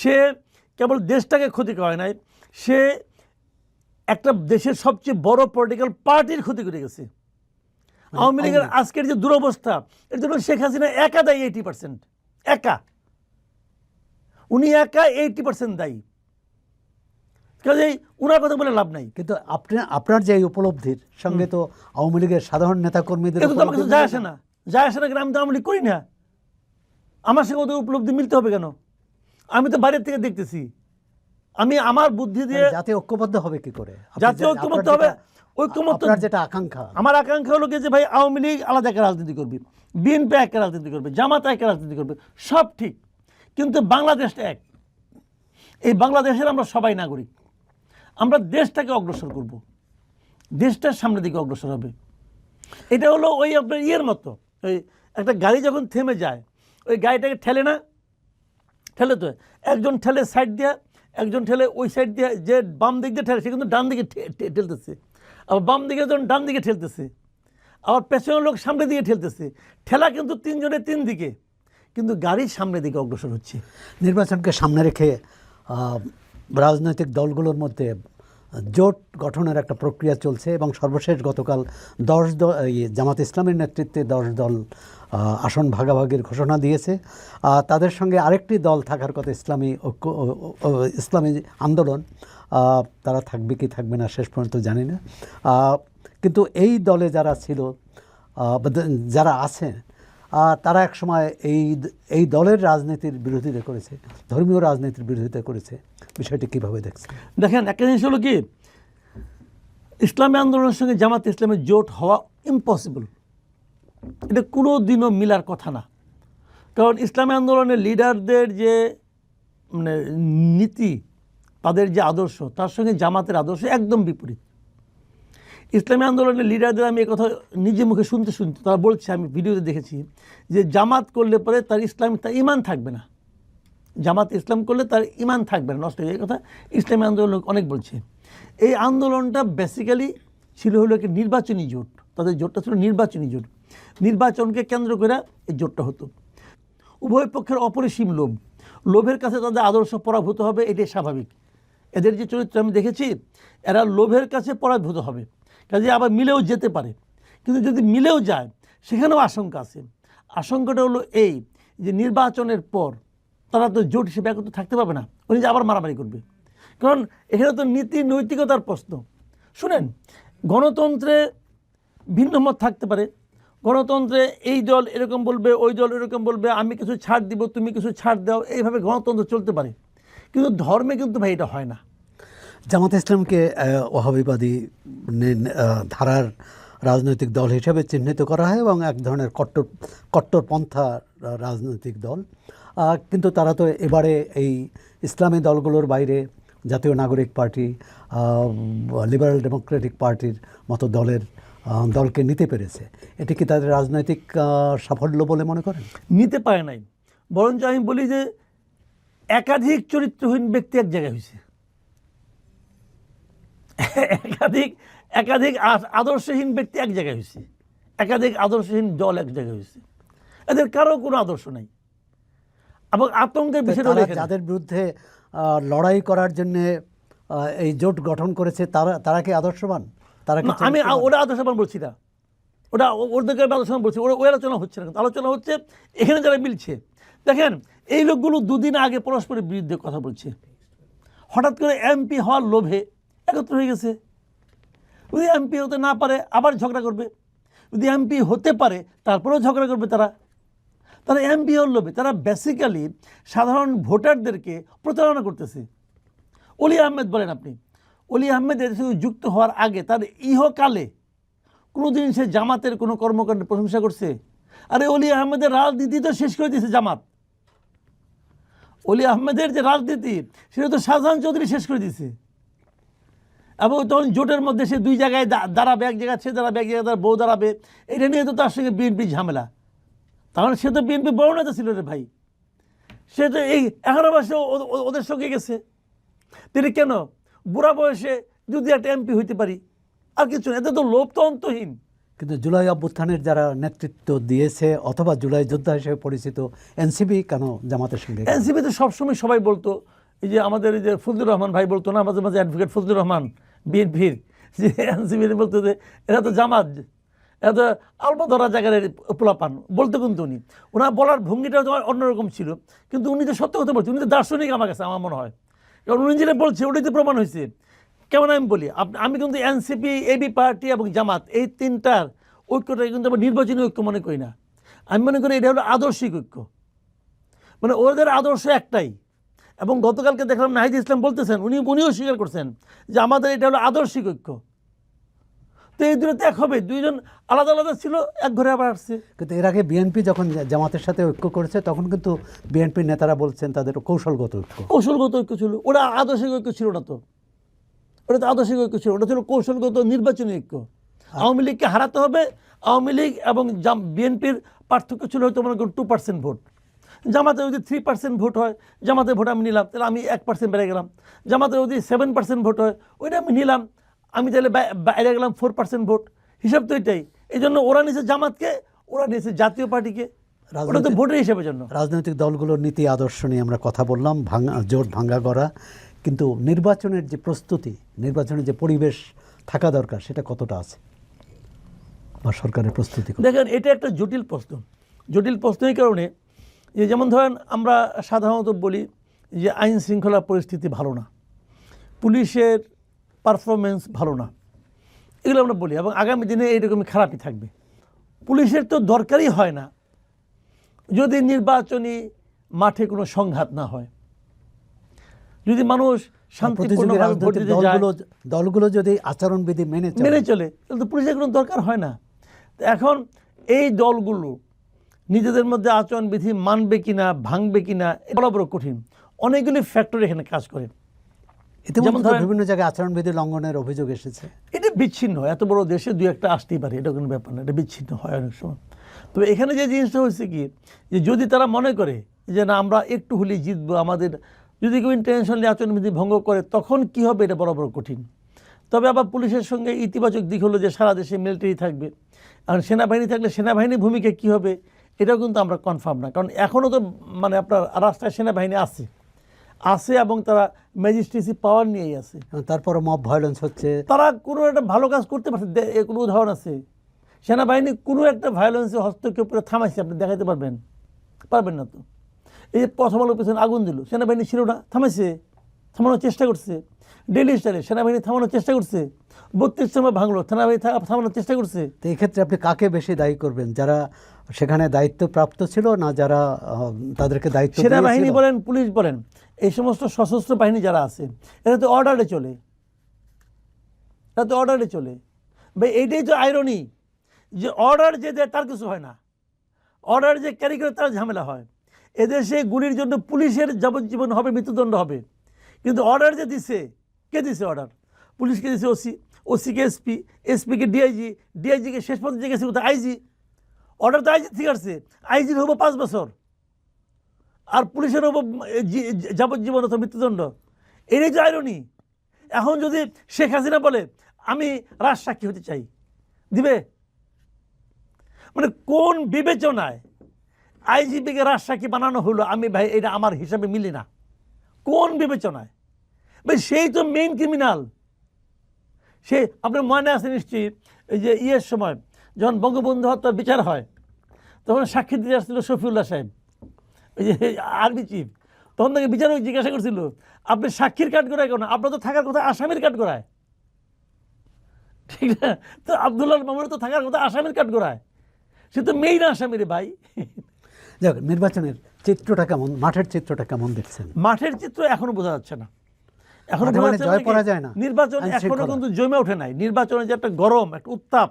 সে কেবল দেশটাকে ক্ষতি করে নাই, সে একটা দেশের সবচেয়ে বড় পলিটিক্যাল পার্টির ক্ষতি করে গেছে। আওয়ামী লীগের আজকের যে দুরবস্থা, এর জন্য শেখ হাসিনা একা দায়ী। 80% একা, উনি একা 80% দায়ী। কাজেই উনার কথা বলে লাভ নাই। কিন্তু আপনার যে উপলব্ধির সঙ্গে তো আওয়ামী লীগের সাধারণ নেতাকর্মীদের কিন্তু আমার কিছু যায় আসে না, যায় আসে না কেন? আমি তো আওয়ামী লীগ করি না, আমার সঙ্গে ওদের উপলব্ধি মিলতে হবে কেন? আমি তো বাইরের থেকে দেখতেছি। আমি আমার বুদ্ধি দিয়ে জাতীয় ঐক্যবদ্ধ হবে কি করে? জাতীয় ঐক্যমত্য হবে। ঐক্যমত্য যেটা আকাঙ্ক্ষা, আমার আকাঙ্ক্ষা হলো যে ভাই আওয়ামী লীগ আলাদা একটা রাজনীতি করবে, বিএনপি একটা রাজনীতি করবে, জামাত একটা রাজনীতি করবে, সব ঠিক, কিন্তু বাংলাদেশটা এক। এই বাংলাদেশের আমরা সবাই নাগরিক, আমরা দেশটাকে অগ্রসর করব, দেশটার সামনের দিকে অগ্রসর হবে। এটা হলো ওই আপনার ইয়ের মতো, ওই একটা গাড়ি যখন থেমে যায়, ওই গাড়িটাকে ঠেলে না, ঠেলে তো একজন ঠেলে সাইড দিয়ে, একজন ঠেলে ওই সাইড দিয়ে, যে বাম দিক দিয়ে ঠেলে সে কিন্তু ডান দিকে ঠেলতেছে, আবার বাম দিকে যখন ডান দিকে ঠেলতেছে, আবার পেছনের লোক সামনের দিকে ঠেলতেছে। ঠেলা কিন্তু তিনজনের তিন দিকে, কিন্তু গাড়ির সামনের দিকে অগ্রসর হচ্ছে। নির্বাচনকে সামনে রেখে রাজনৈতিক দলগুলোর মধ্যে জোট গঠনের একটা প্রক্রিয়া চলছে এবং সর্বশেষ গতকাল 10 দল, জামাত ইসলামের নেতৃত্বে 10 দল আসন ভাগাভাগির ঘোষণা দিয়েছে। তাদের সঙ্গে আরেকটি দল থাকার কথা, ইসলামী ঐক্য, ইসলামী আন্দোলন। তারা থাকবে কি থাকবে না শেষ পর্যন্ত জানি না। কিন্তু এই দলে যারা ছিল, যারা আছে, তারা একসময় এই দলের রাজনীতির বিরোধিতা করেছে, ধর্মীয় রাজনীতির বিরোধিতা করেছে। বিষয়টি কীভাবে দেখছেন? দেখেন, একটা জিনিস হলো কি, ইসলামী আন্দোলনের সঙ্গে জামাত ইসলামের জোট হওয়া ইম্পসিবল। এটা কোনো দিনও মিলার কথা না। কারণ ইসলামী আন্দোলনের লিডারদের যে মানে নীতি, তাদের যে আদর্শ, তার সঙ্গে জামাতের আদর্শ একদম বিপরীত। ইসলামী আন্দোলনের লিডারদের আমি এই কথা নিজে মুখে শুনতে তারা বলছে, আমি ভিডিওতে দেখেছি, যে জামাত করলে পরে তার ইমান থাকবে না, জামাত ইসলাম করলে তার ইমান থাকবে না, নষ্ট হয়ে যায়। কথা ইসলামী আন্দোলন অনেক বলছে। এই আন্দোলনটা বেসিক্যালি ছিল হলো একটি নির্বাচনী জোট, তাদের জোটটা ছিল নির্বাচনী জোট, নির্বাচনকে কেন্দ্র করে এই জোটটা হতো। উভয় পক্ষের অপরিসীম লোভের কাছে তাদের আদর্শ পরাভূত হবে, এটাই স্বাভাবিক। এদের যে চরিত্র আমি দেখেছি, এরা লোভের কাছে পরাভূত হবে, কাজে আবার মিলেও যেতে পারে। কিন্তু যদি মিলেও যায়, সেখানেও আশঙ্কা আছে। আশঙ্কাটা হলো এই যে নির্বাচনের পর তারা তো জোট হিসেবে একত্র থাকতে পারবে না, উনি যে আবার মারামারি করবে। কারণ এখানে তো নীতি নৈতিকতার প্রশ্ন। শুনেন, গণতন্ত্রে ভিন্ন মত থাকতে পারে, গণতন্ত্রে এই দল এরকম বলবে, ওই দল এরকম বলবে, আমি কিছু ছাড় দিব, তুমি কিছু ছাড় দাও, এইভাবে গণতন্ত্র চলতে পারে। কিন্তু ধর্মে কিন্তু ভাই এটা হয় না। জামাত ইসলামকে ওয়াহাবিবাদী ধারার রাজনৈতিক দল হিসেবে চিহ্নিত করা হয় এবং এক ধরনের কট্টরপন্থা রাজনৈতিক দল। কিন্তু তারা তো এবারে এই ইসলামী দলগুলোর বাইরে জাতীয় নাগরিক পার্টি, লিবারেল ডেমোক্রেটিক পার্টির মতো দলকে নিতে পেরেছে। এটি কি তাদের রাজনৈতিক সাফল্য বলে মনে করেন? নিতে পারে নাই, বরঞ্চ আমি বলি যে একাধিক চরিত্রহীন ব্যক্তি এক জায়গায় হয়েছে, একাধিক আদর্শহীন ব্যক্তি এক জায়গায় হয়েছে, একাধিক আদর্শহীন দল এক জায়গায় হয়েছে। এদের কারো কোনো আদর্শ নাই এবং আতঙ্কের বিষয়টা যাদের বিরুদ্ধে লড়াই করার জন্য এই জোট গঠন করেছে তারা কি আদর্শবান? আমি ওরা আদর্শবান বলছি না, ওটা ওদেরকে আদর্শবান বলছি, ওই আলোচনা হচ্ছে না। আলোচনা হচ্ছে এখানে যারা মিলছে। দেখেন, এই লোকগুলো দুদিন আগে পরস্পরের বিরুদ্ধে কথা বলছে, হঠাৎ করে এমপি হওয়ার লোভে একত্র হয়ে গেছে। যদি এমপি হতে না পারে আবার ঝগড়া করবে, যদি এমপি হতে পারে তারপরেও ঝগড়া করবে। তারা এমপি হওয়ার লোভে তারা বেসিক্যালি সাধারণ ভোটারদেরকে প্রতারণা করতেছে। অলি আহমেদ বলেন আপনি, অলি আহমেদ এর সঙ্গে যুক্ত হওয়ার আগে তার ইহকালে কোনোদিন সে জামাতের কোনো কর্মকাণ্ডের প্রশংসা করছে? আরে অলি আহমেদের রাজনীতি তো শেষ করে দিয়েছে জামাত। অলি আহমেদের যে রাজনীতি, সেটা তো শাহজাহান চৌধুরী শেষ করে দিয়েছে। এবং তখন জোটের মধ্যে সে দুই জায়গায় দাঁড়াবে, এক জায়গায় সে দাঁড়াবে, এক জায়গায় তার বউ দাঁড়াবে, এটা নিয়ে তো তার সঙ্গে বিএনপি ঝামেলা। তাহলে সে তো বিএনপি বড় নেতা ছিল রে ভাই, সে তো এই 11 বয়সে ওদের সঙ্গে গেছে। তিনি কেন বুড়া বয়সে যদি একটা এমপি হইতে পারি, আর কিছু না, এতে তো লোভ তো অন্তহীন। কিন্তু জুলাই অভ্যুত্থানের যারা নেতৃত্ব দিয়েছে অথবা জুলাই যোদ্ধা হিসেবে পরিচিত এনসিপি কেন জামাতের সঙ্গে? এনসিপি তো সবসময় সবাই বলতো এই যে আমাদের এই যে ফজলুর রহমান ভাই বলতো না মাঝে মাঝে, অ্যাডভোকেট ফজলুর রহমান বিএনপির, যে এনসিপির বলতো যে এরা তো জামাত, এরা তো আলবা ধরা জায়গার পোলাপান বলতো, কিন্তু ওনার বলার ভঙ্গিটা তোমার অন্যরকম ছিল, কিন্তু উনি তো সত্য কথা বলছেন, উনি তো দার্শনিক আমার কাছে আমার মনে হয়, কারণ উনি যেটা বলছে ওটাই তো প্রমাণ হয়েছে। কেমন আমি বলি, আমি কিন্তু এনসিপি, এবি পার্টি এবং জামাত এই তিনটার ঐক্যটাকে কিন্তু আমি নির্বাচনী ঐক্য মনে করি না। আমি মনে করি এটা হলো আদর্শিক ঐক্য, মানে ওদের আদর্শ একটাই। এবং গতকালকে দেখলাম নাহিদ ইসলাম বলতেছেন, উনিও স্বীকার করছেন যে আমাদের এটা হলো আদর্শিক ঐক্য। তো এই দুটো এক হবে, দুইজন আলাদা আলাদা ছিল, এক ঘরে আবার আসছে। কিন্তু এর আগে বিএনপি যখন জামাতের সাথে ঐক্য করেছে তখন কিন্তু বিএনপির নেতারা বলছেন তাদের কৌশলগত ঐক্য। কৌশলগত ঐক্য ছিল, ওটা আদর্শিক ঐক্য ছিল না তো, ওটা তো আদর্শিক ঐক্য ছিল, ওটা ছিল কৌশলগত নির্বাচনী ঐক্য। আওয়ামী লীগকে হারাতে হবে, আওয়ামী লীগ এবং বিএনপির পার্থক্য ছিল হয়তো মনে করুন 2% ভোট। জামাতে যদি 3% ভোট হয়, জামাতে ভোট আমি নিলাম, তাহলে আমি 1% বেড়ে গেলাম। জামাতে যদি 7% ভোট হয়, ওইটা আমি নিলাম, আমি তাহলে বাইরে গেলাম 4% ভোট। হিসাব তো এটাই। এই জন্য ওরা নিয়েছে জামাতকে, ওরা নিয়েছে জাতীয় পার্টিকে, ওটা তো ভোটের হিসাবের জন্য। রাজনৈতিক দলগুলোর নীতি আদর্শ নিয়ে আমরা কথা বললাম, জোট ভাঙ্গা করা, কিন্তু নির্বাচনের যে প্রস্তুতি, নির্বাচনের যে পরিবেশ থাকা দরকার সেটা কতটা আছে, বা সরকারের প্রস্তুতি? দেখেন, এটা একটা জটিল প্রশ্ন। জটিল প্রশ্ন এই কারণে যে, যেমন ধরেন আমরা সাধারণত বলি যে আইন শৃঙ্খলা পরিস্থিতি ভালো না, পুলিশের পারফরমেন্স ভালো না, এগুলো আমরা বলি, এবং আগামী দিনে এইরকমই খারাপই থাকবে। পুলিশের তো দরকারই হয় না যদি নির্বাচনী মাঠে কোনো সংঘাত না হয়, যদি মানুষ শান্তিপূর্ণভাবে ভোট দিতে যায়, দলগুলো যদি আচরণবিধি মেনে চলে, তাহলে তো পুলিশের কোনো দরকার হয় না। তো এখন এই দলগুলো নিজেদের মধ্যে আচরণবিধি মানবে কিনা, ভাঙবে কিনা, বড় বড় কঠিন। অনেকগুলি ফ্যাক্টর এখানে কাজ করে। যেমন বিভিন্ন জায়গায় আচরণবিধি লঙ্ঘনের অভিযোগ এসেছে। এটা বিচ্ছিন্ন, এত বড় দেশে দুই একটা আসতেই পারে, এটা কোনো ব্যাপার না, এটা বিচ্ছিন্ন হয় অনেক সময়। তবে এখানে যে জিনিসটা হচ্ছে কি, যে যদি তারা মনে করে যে না আমরা একটু হলেই জিতবো, আমাদের যদি কেউ ইন্টারন্যাশনালি আচরণবিধি ভঙ্গ করে, তখন কি হবে, এটা বড় বড় কঠিন। তবে আবার পুলিশের সঙ্গে ইতিবাচক দিক হলো যে সারা দেশে মিলিটারি থাকবে, আর সেনাবাহিনী থাকলে সেনাবাহিনীর ভূমিকা কী হবে, এটাও কিন্তু আমরা কনফার্ম না। কারণ এখনও তো মানে আপনার রাস্তায় সেনাবাহিনী আছে, এবং তারা ম্যাজিস্ট্রেসি পাওয়ার নিয়েই আছে। তারপরে মব ভায়োলেন্স হচ্ছে, তারা কোনো একটা ভালো কাজ করতে পারছে, কোনো উদাহরণ আছে সেনাবাহিনী কোনো একটা ভায়োলেন্সে হস্তক্ষেপ করে থামাইছে, আপনি দেখাতে পারবেন? পারবেন না তো। এই যে প্রথম আলোর পেছনে আগুন দিল, সেনাবাহিনী ছিল না, থামাইছে, থামানোর চেষ্টা করছে। ডেইলি স্টারে সেনাবাহিনী থামানোর চেষ্টা করছে, 32 সময় ভাঙলো, সেনাবাহিনী থামানোর চেষ্টা করছে। তো এই ক্ষেত্রে আপনি কাকে বেশি দায়ী করবেন, যারা সেখানে দায়িত্বপ্রাপ্ত ছিল না যারা তাদেরকে দায়িত্ব? সেনাবাহিনী বলেন, পুলিশ বলেন, এই সমস্ত সশস্ত্র বাহিনী যারা আছে, এরা তো অর্ডারে চলে, ভাই এইটাই তো আইরনি, যে অর্ডার যে দেয় তার কিছু হয় না, অর্ডার যে ক্যারি করে তার ঝামেলা হয়। এদেশে গুলির জন্য পুলিশের যাবজ্জীবন হবে, মৃত্যুদণ্ড হবে, কিন্তু অর্ডার যে দিছে, কে দিছে অর্ডার? পুলিশকে দিছে ওসি, ওসিকে এসপি, এসপিকে ডিআইজি, ডিআইজিকে শেষ পর্যন্ত যে গেছে কোথায় আইজি। অর্ডার তো আইজি ঠিক আছে, আইজির হবো 5 বছর, আর পুলিশের হবো যাবজ্জীবন অথবা মৃত্যুদণ্ড। এটাই তো আইরনি। এখন যদি শেখ হাসিনা বলে আমি রাজসাক্ষী হতে চাই, দিবে? মানে কোন বিবেচনায় আইজিপিকে রাজসাক্ষী বানানো হলো? আমি ভাই এটা আমার হিসাবে মিলি না। কোন বিবেচনায়? ভাই সেই তো মেইন ক্রিমিনাল। সে আপনার মনে আছে নিশ্চয়ই, এই যে ইয়ের সময় যখন বঙ্গবন্ধু হত্যার বিচার হয়, তখন সাক্ষী দিতে আসছিল শফিউল্লাহ সাহেব, ওই যে আর্মি চিফ। তখন তাকে বিচারক জিজ্ঞাসা করছিল, আপনি সাক্ষীর কাঠ করায় কেন? আপনার তো থাকার কথা আসামির কাঠ করায়, ঠিক না? তো আব্দুল্লাহ মামুনের তো থাকার কথা আসামির কাঠ করায়, সে তো মেইন আসামির ভাই। যাক, নির্বাচনের চিত্রটা কেমন, মাঠের চিত্রটা কেমন দেখছেন? মাঠের চিত্র এখনো বোঝা যাচ্ছে না, এখনো জয় পড়া যায় না, নির্বাচন এখনো কিন্তু জমে ওঠে নাই। নির্বাচনের যে একটা গরম, একটা উত্তাপ,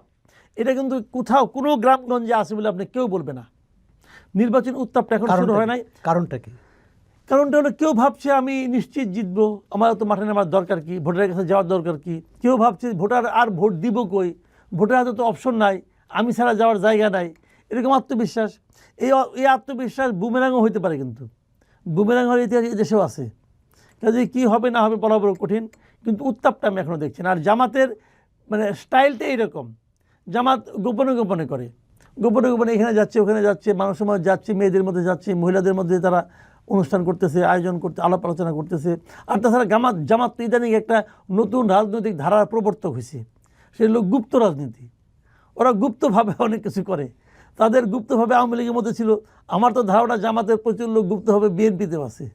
এটা কিন্তু কোথাও কোনো গ্রামগঞ্জে আছে বলে আপনি কেউ বলবে না। নির্বাচন উত্তাপটা এখন শুরু হয় নাই। কারণটা কি? কারণটা হলো কেউ ভাবছে আমি নিশ্চিত জিতবো, আমার তো মাঠে নামার দরকার কি, ভোটারের কাছে যাওয়ার দরকার কি। কেউ ভাবছে ভোটার আর ভোট দিব কই, ভোটার হাতে তো অপশন নাই, আমি ছাড়া যাওয়ার জায়গা নাই, এরকম আত্মবিশ্বাস। এই আত্মবিশ্বাস বুমেরাংও হইতে পারে, কিন্তু বুমেরাং হওয়ার ইতিহাস এই দেশেও আছে। কাজে কী হবে না হবে বলা বড় কঠিন, কিন্তু উত্তাপটা আমি এখনও দেখছি না। আর জামাতের মানে স্টাইলটা এইরকম, জামাত গোপনে গোপনে করে, গোপনে গোপনে এখানে যাচ্ছে ওখানে যাচ্ছে, মানুষের মধ্যে যাচ্ছে, মেয়েদের মধ্যে যাচ্ছে, মহিলাদের মধ্যে তারা অনুষ্ঠান করতেছে, আয়োজন করতে, আলাপ আলোচনা করতেছে। আর তাছাড়া জামাত তো ইদানিং একটা নতুন রাজনৈতিক ধারার প্রবর্তক হয়েছে, সেটা হলো গুপ্ত রাজনীতি। ওরা গুপ্তভাবে অনেক কিছু করে। তাদের গুপ্তভাবে আওয়ামী লীগের মধ্যে ছিল। আমার তো ধারণা জামাতের প্রচুর লোক গুপ্তভাবে বিএনপিতেও আছে।